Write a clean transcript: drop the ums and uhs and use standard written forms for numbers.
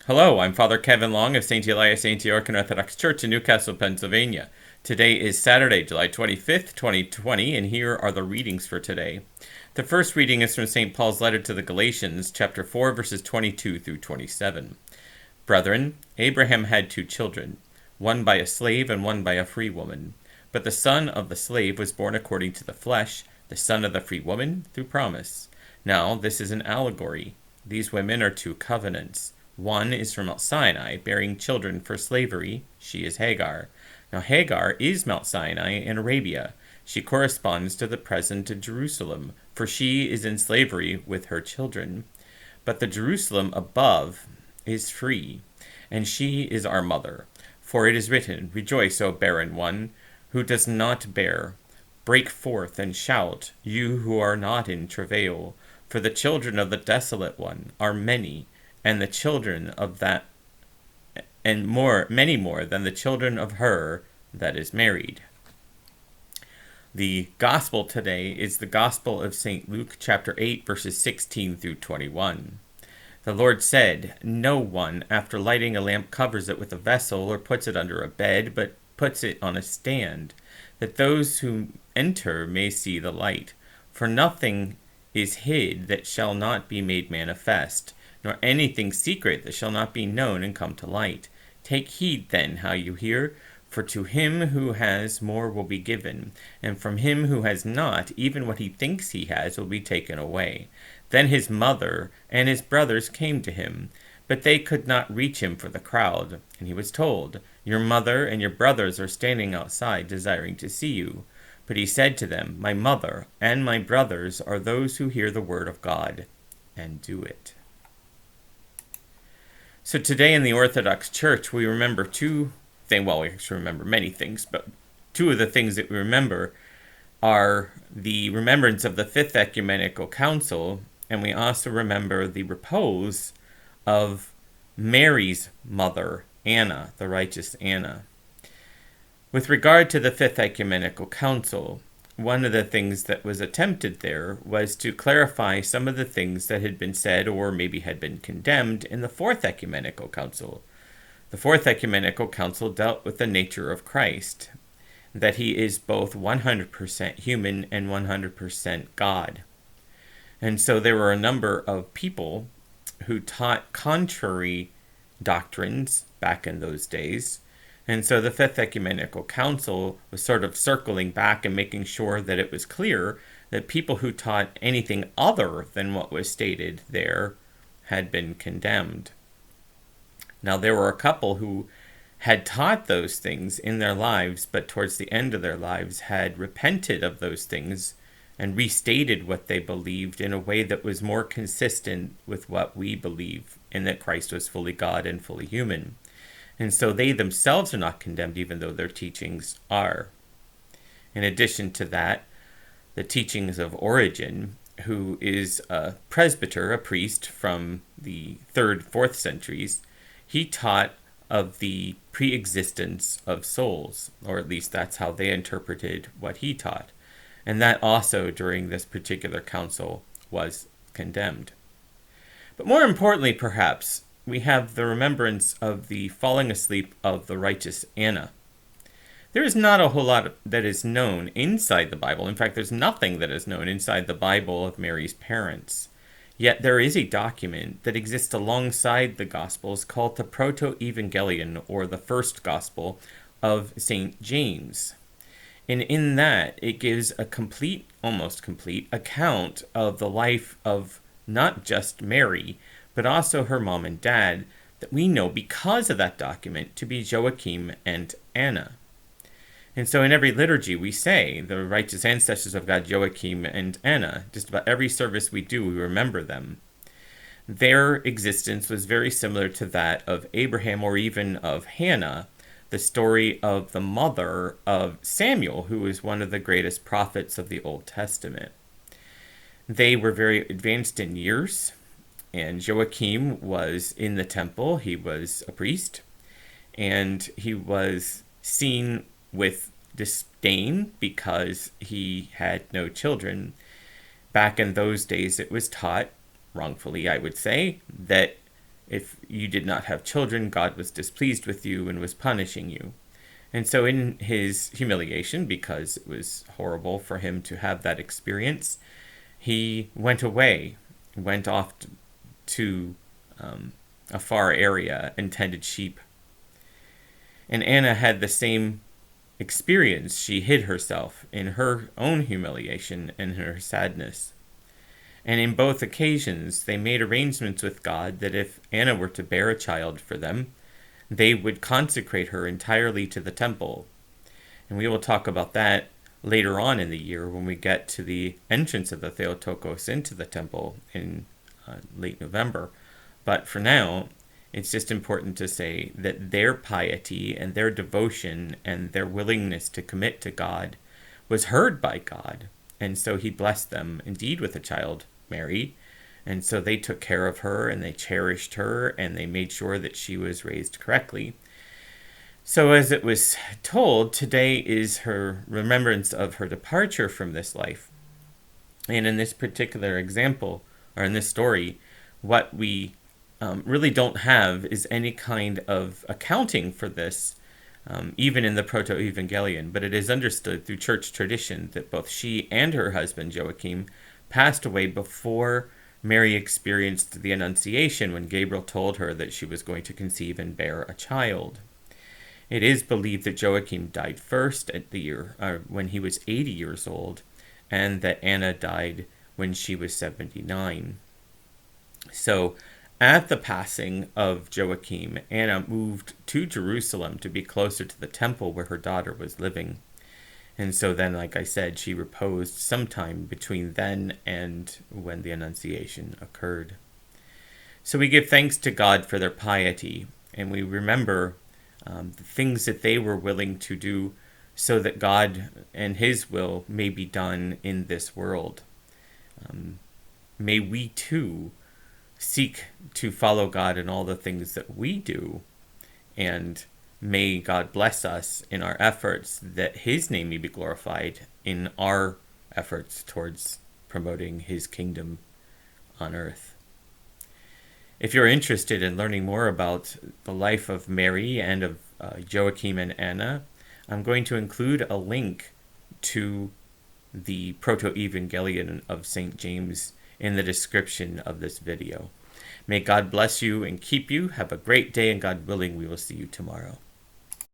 Hello, I'm Father Kevin Long of St. Elias Antiochian Orthodox Church in Newcastle, Pennsylvania. Today is Saturday, July 25th, 2020, and here are the readings for today. The first reading is from St. Paul's letter to the Galatians, chapter 4, verses 22 through 27. Brethren, Abraham had two children, one by a slave and one by a free woman. But the son of the slave was born according to the flesh, the son of the free woman through promise. Now, this is an allegory. These women are two covenants. One is from Mount Sinai, bearing children for slavery. She is Hagar. Now Hagar is Mount Sinai in Arabia. She corresponds to the present Jerusalem, for she is in slavery with her children. But the Jerusalem above is free, and she is our mother. For it is written, Rejoice, O barren one, who does not bear. Break forth and shout, you who are not in travail. For the children of the desolate one are many, and the children of that, and many more than the children of her that is married. The gospel today is the Gospel of St. Luke, chapter 8, verses 16 through 21. The Lord said, No one, after lighting a lamp, covers it with a vessel or puts it under a bed, but puts it on a stand, that those who enter may see the light. For nothing is hid that shall not be made manifest, nor anything secret that shall not be known and come to light. Take heed then how you hear, for to him who has more will be given, and from him who has not, even what he thinks he has will be taken away. Then his mother and his brothers came to him, but they could not reach him for the crowd. And he was told, Your mother and your brothers are standing outside, desiring to see you. But he said to them, My mother and my brothers are those who hear the word of God and do it. So today in the Orthodox Church, we remember two things. Well, we actually remember many things, but two of the things that we remember are the remembrance of the Fifth Ecumenical Council, and we also remember the repose of Mary's mother, Anna, the righteous Anna. With regard to the Fifth Ecumenical Council, one of the things that was attempted there was to clarify some of the things that had been said or maybe had been condemned in the Fourth Ecumenical Council. The Fourth Ecumenical Council dealt with the nature of Christ, that he is both 100% human and 100% God. And so there were a number of people who taught contrary doctrines back in those days. And so the Fifth Ecumenical Council was sort of circling back and making sure that it was clear that people who taught anything other than what was stated there had been condemned. Now, there were a couple who had taught those things in their lives, but towards the end of their lives had repented of those things and restated what they believed in a way that was more consistent with what we believe, in that Christ was fully God and fully human. And so they themselves are not condemned, even though their teachings are. In addition to that, the teachings of Origen, who is a presbyter, a priest from the 3rd, 4th centuries, he taught of the pre-existence of souls, or at least that's how they interpreted what he taught. And that also, during this particular council, was condemned. But more importantly, perhaps, we have the remembrance of the falling asleep of the righteous Anna. There is not a whole lot that is known inside the Bible. In fact, there's nothing that is known inside the Bible of Mary's parents. Yet there is a document that exists alongside the Gospels called the Proto-Evangelion, or the First Gospel of St. James. And in that, it gives a complete, almost complete, account of the life of not just Mary, but also her mom and dad, that we know because of that document to be Joachim and Anna. And so in every liturgy we say, the righteous ancestors of God, Joachim and Anna. Just about every service we do, we remember them. Their existence was very similar to that of Abraham or even of Hannah, the story of the mother of Samuel, who was one of the greatest prophets of the Old Testament. They were very advanced in years, and Joachim was in the temple. He was a priest, and he was seen with disdain because he had no children. Back in those days, it was taught, wrongfully I would say, that if you did not have children, God was displeased with you and was punishing you. And so in his humiliation, because it was horrible for him to have that experience, he went away, went off to a far area and tended sheep. And Anna had the same experience. She hid herself in her own humiliation and her sadness. And in both occasions, they made arrangements with God that if Anna were to bear a child for them, they would consecrate her entirely to the temple. And we will talk about that later on in the year when we get to the entrance of the Theotokos into the temple in late November. But for now, it's just important to say that their piety and their devotion and their willingness to commit to God was heard by God. And so he blessed them indeed with a child, Mary. And so they took care of her and they cherished her and they made sure that she was raised correctly. So as it was told, today is her remembrance of her departure from this life. And in this particular example, or in this story, what we really don't have is any kind of accounting for this, even in the Proto-Evangelion, but it is understood through church tradition that both she and her husband Joachim passed away before Mary experienced the Annunciation when Gabriel told her that she was going to conceive and bear a child. It is believed that Joachim died first at the year when he was 80 years old, and that Anna died when she was 79. So at the passing of Joachim, Anna moved to Jerusalem to be closer to the temple where her daughter was living. And so then, like I said, she reposed sometime between then and when the Annunciation occurred. So we give thanks to God for their piety, and we remember the things that they were willing to do so that God and his will may be done in this world. May we too seek to follow God in all the things that we do, and may God bless us in our efforts that his name may be glorified in our efforts towards promoting his kingdom on earth. If you're interested in learning more about the life of Mary and of Joachim and Anna, I'm going to include a link to the Proto-Evangelion of St. James in the description of this video. May God bless you and keep you. Have a great day, and God willing, we will see you tomorrow.